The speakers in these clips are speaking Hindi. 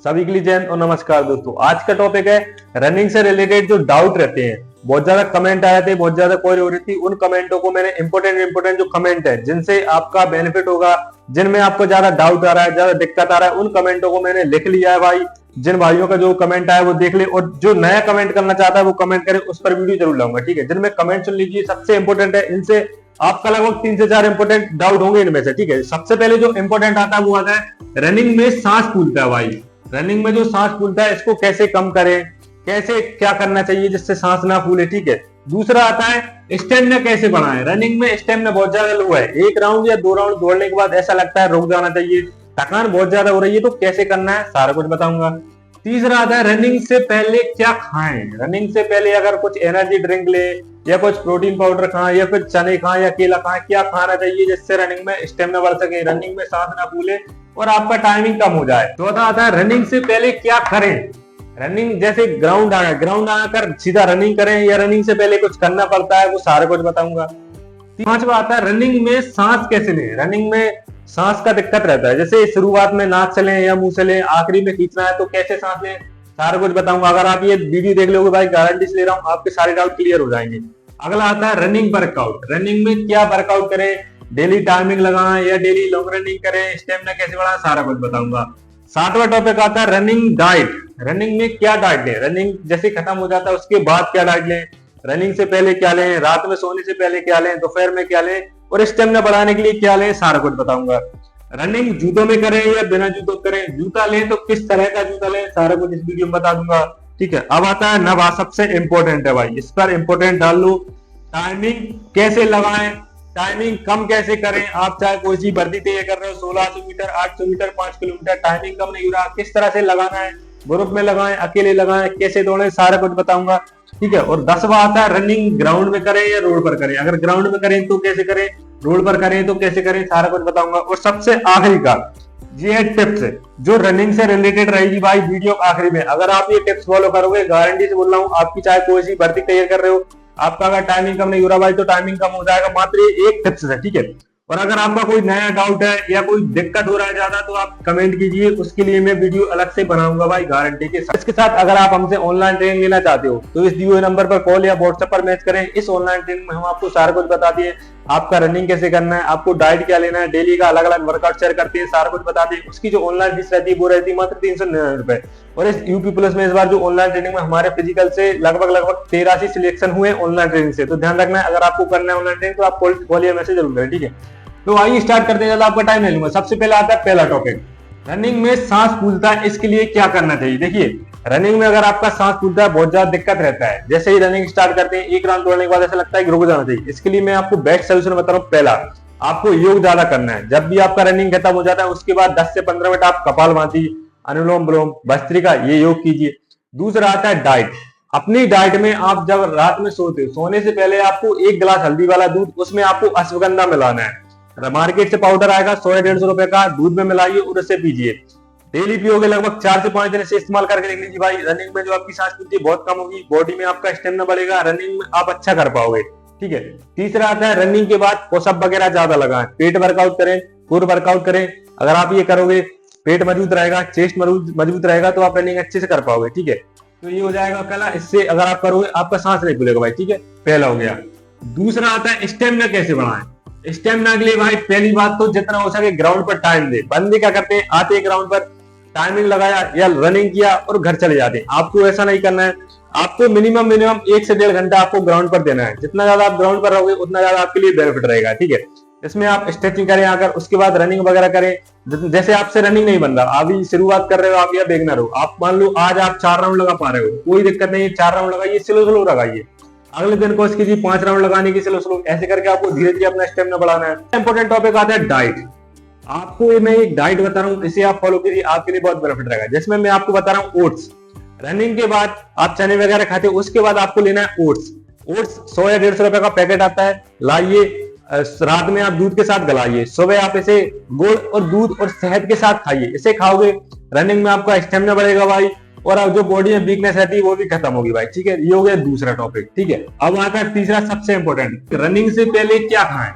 सभी के लिए जय हिंद और नमस्कार दोस्तों। आज का टॉपिक है रनिंग से रिलेटेड जो डाउट रहते हैं। बहुत ज्यादा कमेंट आए थे, बहुत ज्यादा क्वेरी हो रही थी। उन कमेंटों को मैंने इंपोर्टेंट जो कमेंट है जिनसे आपका बेनिफिट होगा, जिनमें आपको ज्यादा डाउट आ रहा है, ज्यादा दिक्कत आ रहा है, उन कमेंटों को मैंने लिख लिया है भाई। जिन भाइयों का जो कमेंट आया वो देख ले, और जो नया कमेंट करना चाहता है वो कमेंट करे, उस पर वीडियो जरूर लाऊंगा। ठीक है, जिनमें कमेंट सुन लीजिए, सबसे इंपोर्टेंट है। इनसे आपका लगभग 3 से 4 इंपोर्टेंट डाउट होंगे इनमें से। ठीक है, सबसे पहले जो इंपोर्टेंट आता है वो आता है रनिंग में सांस फूलता है भाई। रनिंग में जो सांस फूलता है इसको कैसे कम करें, कैसे क्या करना चाहिए जिससे सांस ना फूले। ठीक है, दूसरा आता है स्टेमिना कैसे बढ़ाएं। रनिंग में स्टेमिना बहुत ज्यादा लो है, 1 राउंड या 2 राउंड दौड़ने के बाद ऐसा लगता है रुक जाना चाहिए, थकान बहुत ज्यादा हो रही है, तो कैसे करना है सारा कुछ बताऊंगा। तीसरा आता है रनिंग से पहले क्या खाएं। रनिंग से पहले अगर कुछ एनर्जी ड्रिंक ले या कुछ प्रोटीन पाउडर खाएं या फिर चने खाएं या केला खाएं, क्या खाना चाहिए जिससे रनिंग में स्टेमिना बढ़ सके, रनिंग में सांस ना फूले और आपका टाइमिंग कम हो जाए। चौथा आता है रनिंग से पहले क्या करें। रनिंग जैसे ग्राउंड आकर सीधा रनिंग करें या रनिंग से पहले कुछ करना पड़ता है, वो सारा कुछ बताऊंगा। पांचवा आता है रनिंग में सांस कैसे लें। रनिंग में सांस का दिक्कत रहता है, जैसे शुरुआत में नाक से लें या मुंह से लें, आखिरी में खींचना है तो कैसे सांस लें, सारा कुछ बताऊंगा। अगर आप ये वीडियो देख लोगे भाई, गारंटी से ले रहा हूँ आपके सारे डाउट क्लियर हो जाएंगे। अगला आता है रनिंग वर्कआउट। रनिंग में क्या वर्कआउट करें, डेली टाइमिंग लगाएं या डेली लॉन्ग रनिंग करें, स्टेमिना कैसे बढ़ाएं, सारा कुछ बताऊंगा। 7वां टॉपिक आता है रनिंग डाइट। रनिंग में क्या डाइट लें, रनिंग जैसे खत्म हो जाता है उसके बाद क्या डाइट लें, रनिंग से पहले क्या लें, रात में सोने से पहले क्या लें, दोपहर में क्या लें और स्टेमिना बढ़ाने के लिए क्या लें, सारा कुछ बताऊंगा। रनिंग जूतों में करें या बिना जूतों करें, जूता लें तो किस तरह का जूता लें, सारा कुछ इस वीडियो में बता दूंगा। ठीक है, अब आता है नवा, सबसे इंपॉर्टेंट है भाई, इस पर इंपॉर्टेंट डाल लो। टाइमिंग कैसे लगाएं, टाइमिंग कम कैसे करें। आप चाहे कोई सी भर्ती तय कर रहे हो, 1600 मीटर, 800 मीटर, 5 किलोमीटर, टाइमिंग कम नहीं हो रहा, किस तरह से लगाना है, ग्रुप में लगाएं, अकेले लगाएं, कैसे दौड़े, सारा कुछ बताऊंगा। ठीक है, और 10वां आता है रनिंग ग्राउंड में करें या रोड पर करें। अगर ग्राउंड में करें तो कैसे करें, रोड पर करें तो कैसे करें, सारा कुछ बताऊंगा। और सबसे आखिरी का ये है टिप्स, जो रनिंग से रिलेटेड रहेगी भाई वीडियो आखिरी में। अगर आप ये टिप्स फॉलो करोगे, गारंटी से बोल रहा हूँ, आपकी चाहे कोई सी भर्ती तैयार कर रहे हो, आपका अगर टाइमिंग कम नहीं हो रहा भाई तो टाइमिंग कम हो जाएगा, मात्र एक टिप्स है। ठीक है, और अगर आपका कोई नया डाउट है या कोई दिक्कत हो रहा है ज्यादा तो आप कमेंट कीजिए, उसके लिए मैं वीडियो अलग से बनाऊंगा भाई, गारंटी के साथ। इसके साथ अगर आप हमसे ऑनलाइन ट्रेनिंग लेना चाहते हो तो इस दिए हुए नंबर पर कॉल या व्हाट्सएप पर मैसेज करें। इस ऑनलाइन ट्रेनिंग में हम आपको सारा कुछ बताते हैं, आपका रनिंग कैसे करना है, आपको डाइट क्या लेना है, डेली का अलग अलग वर्कआउट शेयर करते हैं, सारा कुछ बताते हैं। उसकी जो ऑनलाइन फीस रहती है वो रहती है मात्र 399 रुपए। और इस यूपी प्लस में इस बार जो ऑनलाइन ट्रेनिंग में हमारे फिजिकल से लगभग 83 सिलेक्शन हुए ऑनलाइन ट्रेनिंग से, तो ध्यान रखना है अगर आपको करना है ऑनलाइन ट्रेनिंग तो आप कॉल या मैसेज जरूर करें। ठीक है, तो आइए स्टार्ट करते हैं, ज्यादा आपका टाइम नहीं लूंगा। सबसे पहले आता है पहला टॉपिक, रनिंग में सांस फूलता है, इसके लिए क्या करना चाहिए। देखिए, रनिंग में अगर आपका सांस फूलता है, बहुत ज्यादा दिक्कत रहता है, जैसे ही रनिंग स्टार्ट करते हैं 1 राउंड दौड़ने के बाद ऐसा लगता है कि रुक जाना चाहिए। इसके लिए मैं आपको बेस्ट सोल्यूशन बता रहा हूँ। पहला, आपको योग ज्यादा करना है। जब भी आपका रनिंग खत्म हो जाता है उसके बाद 10 से 15 मिनट आप कपालभाति, अनुलोम विलोम, भस्त्रिका ये योग कीजिए। दूसरा आता है डाइट। अपनी डाइट में आप जब रात में सोते हो, सोने से पहले आपको 1 गिलास हल्दी वाला दूध, उसमें आपको अश्वगंधा मिलाना है। मार्केट से पाउडर आएगा 100-150 रुपए का, दूध में मिलाइए और उसे पीजिए। डेली पियोगे, लगभग 4 से 5 दिन से इस्तेमाल करके देख लीजिए भाई, रनिंग में जो आपकी सांस फूलती है बहुत कम होगी, बॉडी में आपका स्टेमिना बढ़ेगा, रनिंग में आप अच्छा कर पाओगे। ठीक है, तीसरा आता है रनिंग के बाद पुशअप वगैरह ज्यादा लगाएं, पेट वर्कआउट करें, कोर वर्कआउट करें। अगर आप ये करोगे पेट मजबूत रहेगा, चेस्ट मजबूत रहेगा तो आप रनिंग अच्छे से कर पाओगे। ठीक है, तो ये हो जाएगा पहला, इससे अगर आप करोगे आपका सांस नहीं फूलेगा भाई। ठीक है, पहला हो गया। दूसरा आता है स्टेमिना कैसे बढ़ाएं। स्टेमिना के लिए भाई पहली बात तो जितना हो सके ग्राउंड पर टाइम दे। बंदे क्या करते हैं, आते ग्राउंड पर टाइमिंग लगाया या रनिंग किया और घर चले जाते हैं। आपको ऐसा नहीं करना है, आपको मिनिमम 1 से 1.5 घंटा आपको ग्राउंड पर देना है। जितना ज्यादा आप ग्राउंड पर रहोगे उतना ज्यादा आपके लिए बेनिफिट रहेगा। ठीक है, इसमें आप स्ट्रेचिंग करें आकर, उसके बाद रनिंग वगैरह करें। जैसे आपसे रनिंग नहीं बन रहा, अभी शुरुआत कर रहे हो आप या बिगिनर हो, आप मान लो आज आप 4 राउंड लगा पा रहे हो, कोई दिक्कत नहीं है, 4 राउंड लगाइए, स्लो लगाइए। अगले दिन कोशिश कीजिए 5 राउंड लगाने की, स्लो ऐसे करके आपको धीरे धीरे अपना स्टेमिना बढ़ाना है। इंपॉर्टेंट टॉपिक आता है डाइट। आपको मैं एक डाइट बता रहा हूँ, इसे आप फॉलो कीजिए, आपके लिए बहुत बेनिफिट रहेगा। जिसमें मैं आपको बता रहा हूँ ओट्स। रनिंग के बाद आप चने वगैरह खाते हो, उसके बाद आपको लेना है ओट्स। ओट्स 100 या 150 रुपए का पैकेट आता है, लाइए, रात में आप दूध के साथ गलाइए, सुबह आप इसे गुड़ और दूध और शहद के साथ खाइए। इसे खाओगे, रनिंग में आपका स्टेमिना बढ़ेगा भाई, और जो बॉडी में वीकनेस रहती है वो भी खत्म होगी भाई। ठीक है, ये हो गया दूसरा टॉपिक। ठीक है, अब आता है तीसरा सबसे इंपॉर्टेंट, रनिंग से पहले क्या खाएं।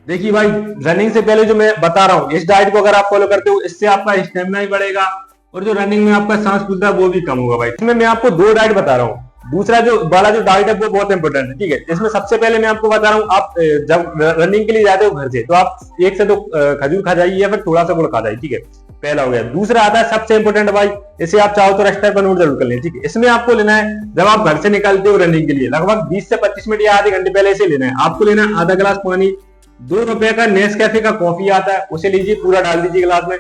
देखिए भाई, रनिंग से पहले जो मैं बता रहा हूँ, इस डाइट को अगर आप फॉलो करते हो, इससे आपका स्टेमिना भी बढ़ेगा, और जो रनिंग में आपका सांस फूलता है वो भी कम होगा भाई। इसमें मैं आपको दो डाइट बता रहा हूँ। दूसरा जो वाला जो डाइट है वो बहुत इंपॉर्टेंट है, ठीक है। इसमें सबसे पहले मैं आपको बता रहा हूँ, आप जब रनिंग के लिए जाते हो घर से तो आप 1 से 2 खजूर खा जाइए या फिर थोड़ा सा गुड़ खा जाइए, ठीक है। पहला हो गया। दूसरा आता है सबसे इंपॉर्टेंट भाई, इसे आप चाहो तो रजिस्टर पर नोट जरूर कर लें, ठीक है। इसमें आपको लेना है, जब आप घर से निकलते हो रनिंग के लिए लगभग 20 से 25 मिनट या आधे घंटे पहले इसे लेना है। आपको लेना है आधा गिलास पानी, 2 रुपए का नेस्कैफे का कॉफी आता है, उसे लीजिए, पूरा डाल दीजिए गिलास में।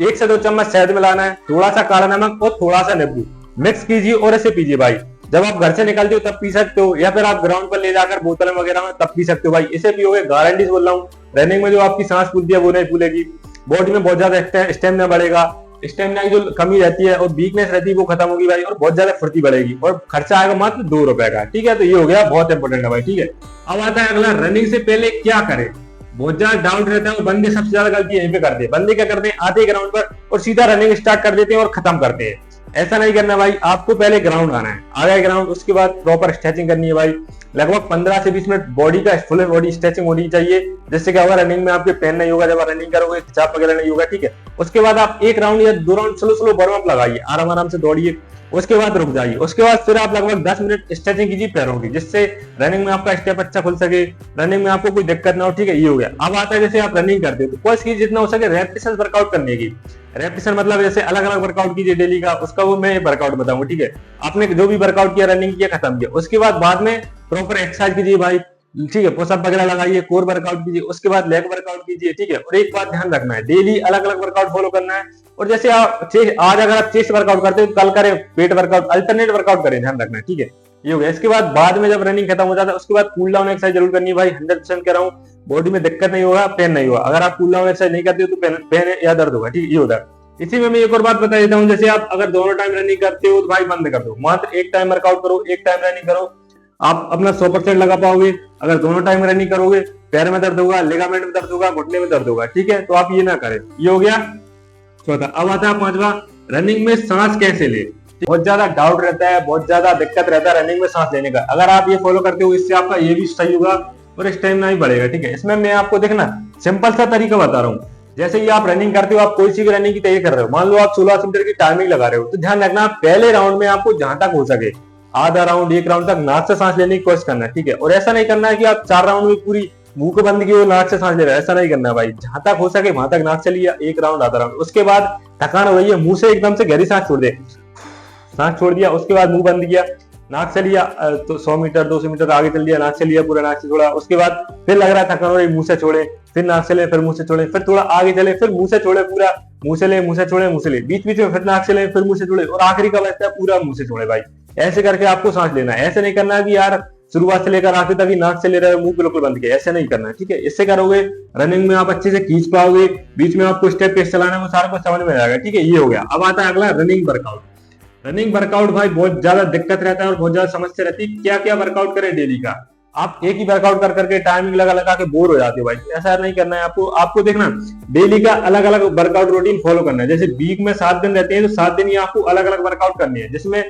1 से 2 चम्मच शहद मिलाना है, थोड़ा सा काला नमक और थोड़ा सा नींबू मिक्स कीजिए और इसे पीजिए भाई। जब आप घर से निकलते हो तब पी सकते हो, या फिर आप ग्राउंड पर ले जाकर बोतल वगैरह में तब पी सकते हो भाई। इसे पियोगे, गारंटी से बोल रहा हूँ, रनिंग में जो आपकी सांस फूलती है वो नहीं फूलेगी, बॉडी में बहुत ज्यादा स्टेमिना बढ़ेगा, स्टेमिना की जो कमी रहती है और वीकनेस रहती है वो खत्म होगी भाई, और बहुत ज्यादा फुर्ती बढ़ेगी, और खर्चा आएगा मात्र 2 रुपए का, ठीक है। तो ये हो गया, बहुत इंपॉर्टेंट है भाई, ठीक है। अब आता है अगला, रनिंग से पहले क्या करें। बहुत ज्यादा डाउट रहता है, और बंदे सबसे ज्यादा गलती यहीं पे करते हैं। बंदे क्या करते हैं, आते ग्राउंड पर और सीधा रनिंग स्टार्ट कर देते हैं और खत्म करते हैं। ऐसा नहीं करना भाई, आपको पहले ग्राउंड आना है, आ गए ग्राउंड, उसके बाद प्रॉपर स्ट्रेचिंग करनी है भाई। लगभग 15 से 20 मिनट बॉडी का फुल बॉडी स्ट्रेचिंग होनी चाहिए, जिससे क्या होगा, रनिंग में आपके पेन नहीं होगा, जब आप रनिंग करोगे खिंचाव वगैरह नहीं होगा, ठीक है। उसके बाद आप 1 राउंड या 2 round slow slow warm up लगाइए, आराम आराम से दौड़िए, उसके बाद रुक जाइए। उसके बाद फिर आप लगभग 10 मिनट स्ट्रेचिंग कीजिए पैरों की, जिससे रनिंग में आपका स्टेप अच्छा खुल सके, रनिंग में आपको कोई दिक्कत ना हो, ठीक है। ये हो गया। अब आता है, जैसे आप रनिंग करते हो तो कोशिश कीजिए जितना हो सके रेपिटेशन वर्कआउट करने की। रेपिटेशन मतलब जैसे अलग अलग वर्कआउट कीजिए डेली का, उसका वो मैं वर्कआउट बताऊंगा, ठीक है। आपने जो भी वर्कआउट किया, रनिंग किया, खत्म किया, उसके बाद में प्रॉपर एक्सरसाइज कीजिए भाई, ठीक है। पुशअप वगैरह लगाइए, कोर वर्कआउट कीजिए, उसके बाद लेग वर्कआउट कीजिए, ठीक है। और एक बात ध्यान रखना है, डेली अलग अलग वर्कआउट फॉलो करना है। और जैसे आप आज अगर आप चेस्ट वर्कआउट करते हो तो कल करें पेट वर्कआउट, अल्टरनेट वर्कआउट करें, ध्यान रखना है, ठीक है। ये हो गया। इसके बाद में जब रनिंग खत्म हो जाता है उसके बाद कूल डाउन एक्सरसाइज जरूर करनी है भाई। 100% कह रहा हूँ, बॉडी में दिक्कत नहीं होगा, पेन नहीं होगा। अगर आप कूल डाउन एक्सरसाइज नहीं करते हो तो पेन या दर्द होगा, ठीक है। ये होता है। इसी में मैं एक और बात बता देता हूँ, जैसे आप अगर दोनों टाइम रनिंग करते हो तो भाई बंद कर दो, मात्र एक टाइम वर्कआउट करो, एक टाइम रनिंग करो, आप अपना 100% लगा पाओगे। अगर दोनों टाइम रनिंग करोगे, पैर में दर्द होगा, लिगामेंट में दर्द होगा, घुटने में दर्द होगा, ठीक है। तो आप ये ना करें। ये हो गया चौथा। अब आता है 5वां, रनिंग में सांस कैसे ले। बहुत ज्यादा डाउट रहता है, बहुत ज्यादा दिक्कत रहता है रनिंग में सांस लेने का। अगर आप ये फॉलो करते हो, इससे आपका ये भी सही होगा और स्टेमिना भी बढ़ेगा, ठीक है। इसमें मैं आपको देखना सिंपल सा तरीका बता रहा हूँ। जैसे ही आप रनिंग करते हो, आप कोई सी भी रनिंग की तैयारी कर रहे हो, मान लो आप 1600 मीटर की टाइमिंग लगा रहे हो, तो ध्यान रखना पहले राउंड में आपको जहां तक हो सके आधा राउंड 1 राउंड तक नाक से सांस लेने की कोशिश करना है, ठीक है। और ऐसा नहीं करना है कि आप 4 राउंड में पूरी मुंह को बंद किए नाक से सांस ले रहे हैं, ऐसा नहीं करना है भाई। जहां तक हो सके वहां तक नाक से लिया, 1 राउंड आधा राउंड, उसके बाद थकान हो रही है, मुंह से एकदम से गहरी सांस छोड़ दे, सांस छोड़ दिया, उसके बाद मुंह बंद किया, नाक से लिया तो 100 मीटर 200 मीटर आगे चल दिया, नाक से लिया, पूरा नाक से छोड़ा, उसके बाद फिर लग रहा है थकान हो रही, मुंह से छोड़े, फिर नाक से ले, फिर मुंह से छोड़े, फिर थोड़ा आगे चले, फिर मुंह से छोड़े, पूरा मुंह से ले, मुंह से छोड़े, मुंह से ले, बीच बीच में फिर नाक से ले, फिर मुंह से छोड़े, और आखिरी का बचता है पूरा मुंह से छोड़े भाई। ऐसे करके आपको सांस लेना है। ऐसे नहीं करना है कि यार शुरुआत से लेकर आखिर तक ही नाक से ले रहे हो, मुंह बिल्कुल बंद किया, ऐसे नहीं करना है, ठीक है। इससे करोगे रनिंग में आप अच्छे से खींच पाओगे, बीच में आपको स्टेप कैसे चलाना है वो सारा कुछ समझ में आएगा, ठीक है। ये हो गया। अब आता है अगला, रनिंग वर्कआउट। रनिंग वर्कआउट भाई बहुत ज्यादा दिक्कत रहता है और बहुत ज्यादा समस्या रहती है, क्या क्या वर्कआउट करें डेली का। आप एक ही वर्कआउट कर करके टाइमिंग लगा लगा के बोर हो जाते हो भाई, ऐसा नहीं करना है आपको। आपको देखना डेली का अलग अलग वर्कआउट रूटीन फॉलो करना है। जैसे वीक में 7 दिन रहते हैं तो 7 दिन ही आपको अलग अलग वर्कआउट करनी है, जिसमें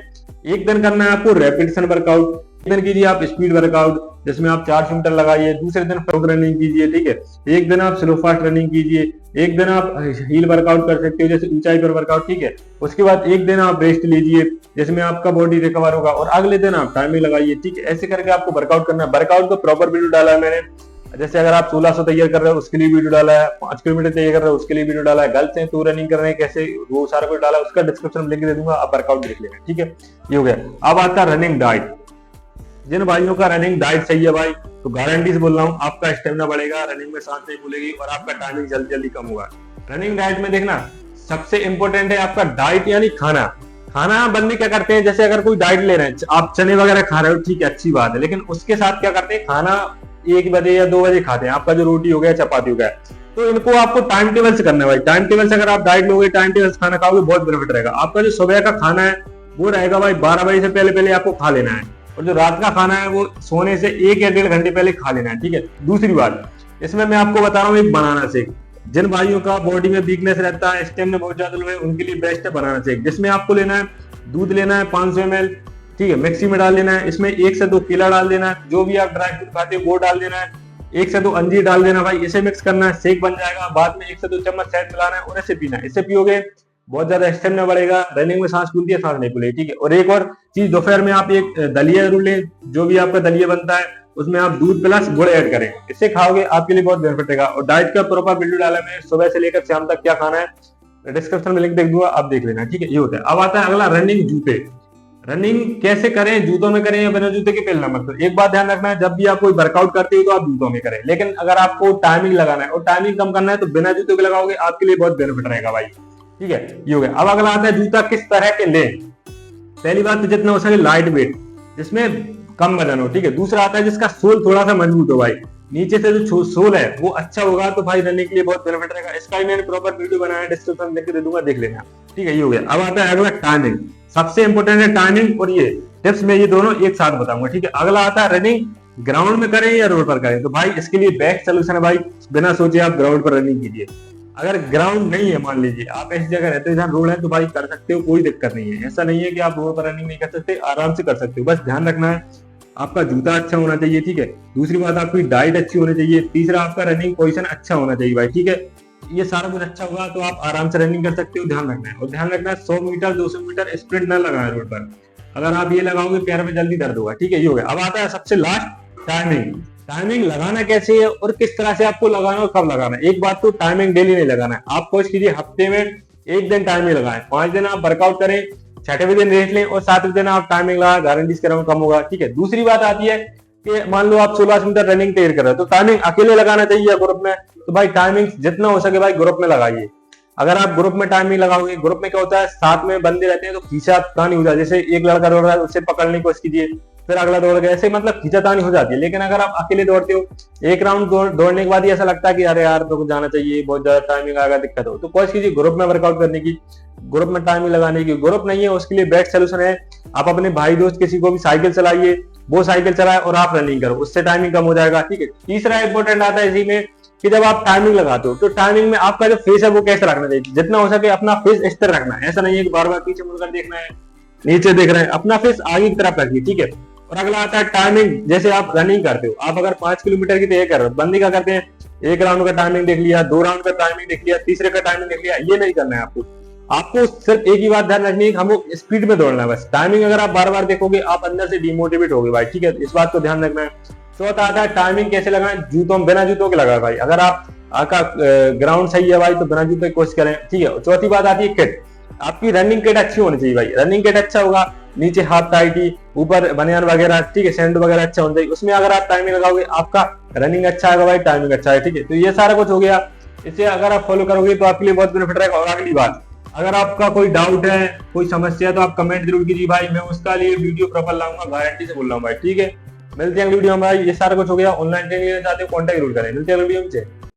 एक दिन करना है आपको रेपिटेशन वर्कआउट, एक दिन कीजिए आप स्पीड वर्कआउट जिसमें आप 400 मीटर लगाइए, दूसरे दिन फ्रॉग रनिंग कीजिए, ठीक है। एक दिन आप स्लो फास्ट रनिंग कीजिए, एक दिन आप हील वर्कआउट कर सकते हो जैसे ऊंचाई पर वर्कआउट, ठीक है। उसके बाद एक दिन आप रेस्ट लीजिए जिसमें आपका बॉडी रिकवर होगा, और अगले दिन आप टाइमिंग लगाइए, ठीक है। ऐसे करके आपको वर्कआउट करना है। वर्कआउट का प्रॉपर वीडियो डाला है मैंने, जैसे अगर आप 1600 तैयार कर रहे हो उसके लिए वीडियो डाला है, 5 किलोमीटर तैयार कर रहे हो उसके लिए वीडियो डाला है, गर्ल्स हैं तो रनिंग कर रहे हैं कैसे, वो सारा कुछ डाला है, उसका डिस्क्रिप्शन में लिंक दे दूंगा, आप वर्कआउट देख लेना, ठीक है। ये हो गया। अब आता है रनिंग डाइट। जिन भाइयों का रनिंग डाइट सही है भाई, तो गारंटी से बोल रहा हूँ आपका स्टेमिना बढ़ेगा, रनिंग में सांस नहीं फूलेगी और आपका टाइमिंग जल्दी जल्दी कम होगा। रनिंग डाइट में देखना सबसे इंपॉर्टेंट है आपका डाइट यानी खाना। खाना बंदे क्या करते हैं, जैसे अगर कोई डाइट ले रहे हैं, आप चने वगैरह खा रहे हो, ठीक है, अच्छी बात है, लेकिन उसके साथ क्या करते हैं, खाना 1 बजे या 2 बजे खाते हैं, आपका जो रोटी हो गया, चपाती हो गया, तो इनको आपको टाइम टेबल से करना है भाई। टाइम टेबल से अगर आप डाइट लोगे, टाइम टेबल से खाना खाओगे, बहुत बेनिफिट रहेगा। आपका जो सुबह का खाना है वो रहेगा भाई 12 बजे से पहले पहले आपको खा लेना है, और जो रात का खाना है वो सोने से 1 या 1.5 घंटे पहले खा लेना है, ठीक है। दूसरी बात, इसमें मैं आपको बता रहा हूँ एक बनाना शेक। जिन भाइयों का बॉडी में वीकनेस रहता है, स्टेमिना बहुत ज्यादा लो है, उनके लिए बेस्ट है बनाना शेक, जिसमें आपको लेना है दूध लेना है 500 ml, ठीक है, मिक्सी में डाल लेना है, इसमें 1 से 2 केला डाल देना है, जो भी आप ड्राई फ्रूट खाते हो वो डाल देना है, 1 से 2 अंजीर डाल देना भाई, इसे मिक्स करना है, शेक बन जाएगा। बाद में 1 से 2 चम्मच शहद मिलाना है और इसे पीना है। इसे पियोगे बहुत ज्यादा स्टेमिना बढ़ेगा, रनिंग में सांस खुलती है, सांस नहीं खुलेगी, ठीक है। और एक और चीज, दोपहर में आप एक दलिया जरूर लें, जो भी आपका दलिया बनता है उसमें आप दूध प्लस गुड़ ऐड करें, इससे खाओगे आपके लिए बहुत बेनिफिट रहेगा। और डाइट का प्रॉपर वीडियो डाला मैंने, सुबह से लेकर शाम तक क्या खाना है, डिस्क्रिप्शन में लिंक देख दूंगा, आप देख लेना, ठीक है। ये होता है। अब आता है अगला, रनिंग जूते। रनिंग कैसे करें, जूतों में करें या बिना जूते के पहनना, मतलब एक बात ध्यान रखना है, जब भी आप कोई वर्कआउट करते हो तो आप जूतों में करें, लेकिन अगर आपको टाइमिंग लगाना है और टाइमिंग कम करना है तो बिना जूते के लगाओगे, आपके लिए बहुत बेनिफिट रहेगा भाई, ठीक है। ये हो गया। अब अगला आता है जूता किस तरह के लें। पहली बात तो जितना हो सके लाइट वेट, जिसमें कम वजन हो, ठीक है। दूसरा आता है जिसका सोल थोड़ा सा मजबूत हो भाई, नीचे से जो सोल है वो अच्छा होगा तो भाई रनिंग के लिए बहुत बेनिफिट रहेगा। इसका भी मैंने प्रॉपर वीडियो बनाया है, डिस्क्रिप्शन लिंक दे दूंगा, देख लेना, ठीक है। ये हो गया। अब आता है अगला टाइमिंग, सबसे इंपॉर्टेंट है टाइमिंग, और ये टिप्स में ये दोनों एक साथ बताऊंगा, ठीक है। अगला आता है रनिंग ग्राउंड में करें या रोड पर करें, तो भाई इसके लिए बेस्ट सोल्यूशन है भाई, बिना सोचे आप ग्राउंड पर रनिंग कीजिए। अगर ग्राउंड नहीं है, मान लीजिए आप ऐसी जगह रहते हो जहाँ रोड है, तो भाई कर सकते हो, कोई दिक्कत नहीं है। ऐसा नहीं है कि आप रोड पर रनिंग नहीं कर सकते, आराम से कर सकते हो, बस ध्यान रखना है आपका जूता अच्छा होना चाहिए, ठीक है। दूसरी बात आपकी डाइट अच्छी होनी चाहिए। तीसरा आपका रनिंग पोजीशन अच्छा होना चाहिए भाई, ठीक है। ये सारा कुछ अच्छा होगा तो आप आराम से रनिंग कर सकते हो, ध्यान रखना है। और ध्यान रखना है 100 मीटर 200 मीटर स्प्रिंट ना लगाए रोड पर, अगर आप ये लगाओगे पैर में जल्दी दर्द होगा, ठीक है। ये हो गया। अब आता है सबसे लास्ट, टाइमिंग। टाइमिंग लगाना कैसे है और किस तरह से आपको लगाना है और कब लगाना है। एक बात तो टाइमिंग डेली नहीं लगाना है, आप कोशिश कीजिए हफ्ते में एक दिन टाइमिंग लगाएं, 5 दिन आप वर्कआउट करें, 6वें दिन रेस्ट लें और 7वें दिन आप टाइमिंग लगा, गारंटी से कम होगा, ठीक है। दूसरी बात आती है कि मान लो आप 16 मीटर रनिंग तैयार कर रहे हो, तो टाइमिंग अकेले लगाना चाहिए या ग्रुप में, तो भाई टाइमिंग जितना हो सके भाई ग्रुप में लगाइए। अगर आप ग्रुप में टाइमिंग लगाओगे, ग्रुप में क्या होता है, साथ में बंदे रहते हैं तो खींचातानी हो जाती है, जैसे एक लड़का दौड़ रहा है उससे पकड़ने की कोशिश कीजिए, फिर अगला दौड़ गया, ऐसे मतलब खींचातानी हो जाती है। लेकिन अगर आप अकेले दौड़ते हो, एक राउंड दौड़ने के बाद ही ऐसा लगता है कि अरे यार तो जाना चाहिए, बहुत ज्यादा टाइमिंग आएगा, दिक्कत हो, तो कोशिश कीजिए ग्रुप में वर्कआउट करने की, ग्रुप में टाइमिंग लगाने की। ग्रुप नहीं है उसके लिए बेस्ट सोल्यूशन है, आप अपने भाई दोस्त किसी को भी साइकिल चलाइए, वो साइकिल चलाए और आप रनिंग करो, उससे टाइमिंग कम हो जाएगा, ठीक है। तीसरा इंपॉर्टेंट आता है इसी में कि जब आप टाइमिंग लगाते हो तो टाइमिंग में आपका जो फेस है वो कैसे रखना चाहिए, जितना हो सके अपना फेस स्थिर रखना है। ऐसा नहीं है कि बार बार पीछे मुड़कर देखना है, नीचे देख रहे हैं, अपना फेस आगे की तरफ रखिए, ठीक है। और अगला आता है टाइमिंग, जैसे आप रनिंग करते हो, आप अगर 5 किलोमीटर की तय कर रहे हो, बंदी क्या करते हैं, एक राउंड का टाइमिंग देख लिया, 2 राउंड का टाइमिंग देख लिया, तीसरे का टाइमिंग देख लिया, ये नहीं करना है आपको। आपको सिर्फ एक ही बात ध्यान रखनी है कि हमको स्पीड में दौड़ना है बस। टाइमिंग अगर आप बार बार देखोगे आप अंदर से डिमोटिवेट होगे भाई, ठीक है, इस बात को ध्यान रखना है। चौथा आता है टाइमिंग कैसे लगाएं, जूतों बिना जूतों के लगाए भाई। अगर आपका ग्राउंड सही है भाई तो बिना जूते की कोशिश करें, ठीक है। चौथी बात आती है किट, आपकी रनिंग किट अच्छी होनी चाहिए भाई। रनिंग किट अच्छा होगा, नीचे हाफ टाइटी, ऊपर बनियान वगैरह, ठीक है, सैंडल वगैरह अच्छा होना चाहिए, उसमें अगर आप टाइमिंग लगाओगे आपका रनिंग अच्छा आएगा भाई, टाइमिंग अच्छा है, ठीक है। तो ये सारा कुछ हो गया, इसे अगर आप फॉलो करोगे तो आपके लिए बहुत बेनिफिट रहेगा। और अगली बात, अगर आपका कोई डाउट है, कोई समस्या है तो आप कमेंट जरूर कीजिए भाई, मैं उसका लिए वीडियो प्रॉपर लाऊंगा, गारंटी से बोल रहा हूँ भाई, ठीक है। मिलते हैं अगली वीडियो में भाई। ये सारा कुछ हो गया। ऑनलाइन ट्रेनिंग लेना चाहते हो कॉन्टैक्ट जरूर करें। मिलते हैं अगली वीडियो में।